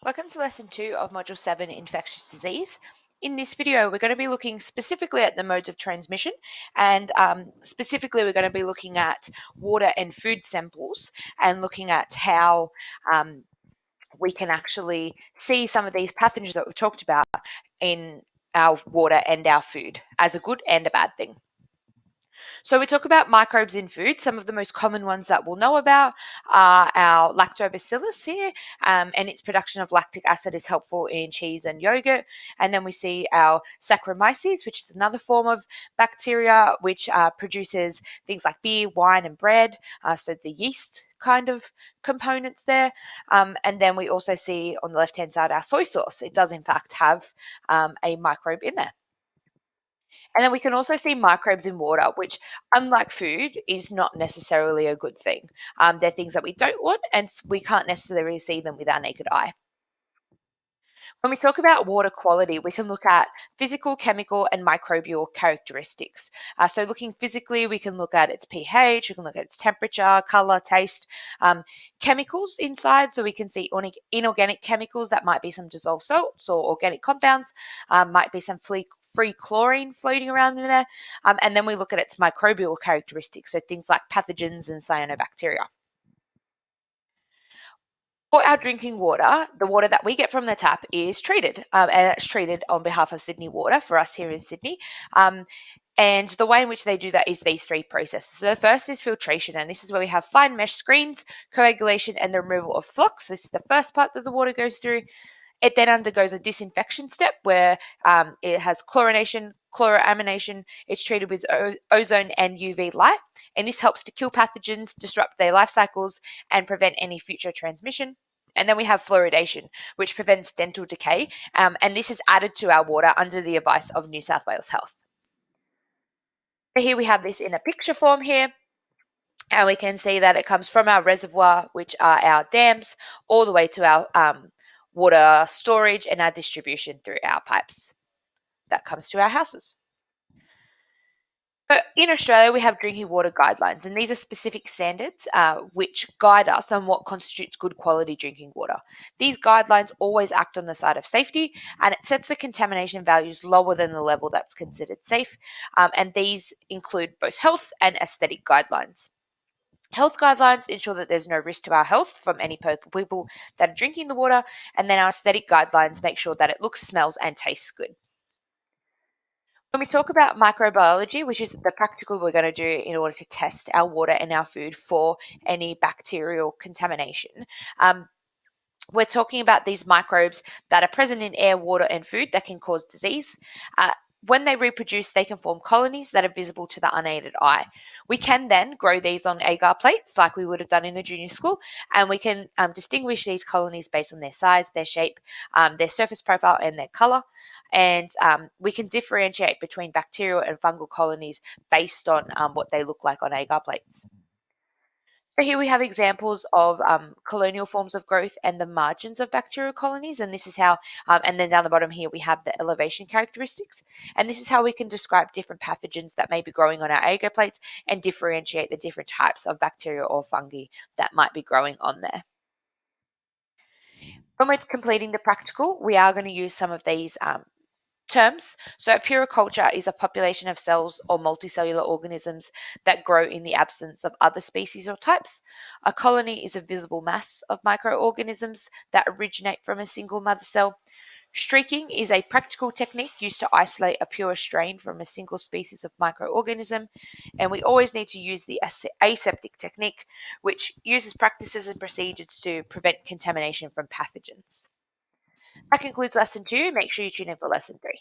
Welcome to Lesson 2 of Module 7, Infectious Disease. In this video, we're going to be looking specifically at the modes of transmission, and specifically we're going to be looking at water and food samples and looking at how we can actually see some of these pathogens that we've talked about in our water and our food as a good and a bad thing. So we talk about microbes in food. Some of the most common ones that we'll know about are our lactobacillus here, and its production of lactic acid is helpful in cheese and yogurt. And then we see our Saccharomyces, which is another form of bacteria which produces things like beer, wine, and bread. So the yeast kind of components there. And then we also see on the left-hand side our soy sauce. It does in fact have a microbe in there. And then we can also see microbes in water, which, unlike food, is not necessarily a good thing. They're things that we don't want, and we can't necessarily see them with our naked eye. When we talk about water quality, we can look at physical, chemical, and microbial characteristics. So looking physically, we can look at its pH, we can look at its temperature, color, taste, chemicals inside. So we can see inorganic chemicals that might be some dissolved salts or organic compounds, might be some free chlorine floating around in there. And then we look at its microbial characteristics, so things like pathogens and cyanobacteria. For our drinking water, the water that we get from the tap is treated, and it's treated on behalf of Sydney Water for us here in Sydney. And the way in which they do that is these three processes. So the first is filtration, and this is where we have fine mesh screens, coagulation, and the removal of flux. This is the first part that the water goes through. It then undergoes a disinfection step where it has chlorination, chloroamination. It's treated with ozone and UV light, and this helps to kill pathogens, disrupt their life cycles, and prevent any future transmission. And then we have fluoridation, which prevents dental decay, and this is added to our water under the advice of New South Wales Health. So here we have this in a picture form here, and we can see that it comes from our reservoir, which are our dams, all the way to our water storage and our distribution through our pipes that comes to our houses. So in Australia, we have drinking water guidelines, and these are specific standards which guide us on what constitutes good quality drinking water. These guidelines always act on the side of safety, and it sets the contamination values lower than the level that's considered safe, and these include both health and aesthetic guidelines. Health guidelines ensure that there's no risk to our health from any people that are drinking the water, and then our aesthetic guidelines make sure that it looks, smells, and tastes good. When we talk about microbiology, which is the practical we're going to do in order to test our water and our food for any bacterial contamination, we're talking about these microbes that are present in air, water, and food that can cause disease. When they reproduce, they can form colonies that are visible to the unaided eye. We can then grow these on agar plates like we would have done in the junior school, and we can distinguish these colonies based on their size, their shape, their surface profile, and their color. And we can differentiate between bacterial and fungal colonies based on what they look like on agar plates. So here we have examples of colonial forms of growth and the margins of bacterial colonies, and this is how, and then down the bottom here we have the elevation characteristics, and this is how we can describe different pathogens that may be growing on our agar plates and differentiate the different types of bacteria or fungi that might be growing on there. When we're completing the practical, we are going to use some of these terms. So a puriculture is a population of cells or multicellular organisms that grow in the absence of other species or types. A colony is a visible mass of microorganisms that originate from a single mother cell. Streaking is a practical technique used to isolate a pure strain from a single species of microorganism, and we always need to use the aseptic technique, which uses practices and procedures to prevent contamination from pathogens. That concludes Lesson 2. Make sure you tune in for Lesson 3.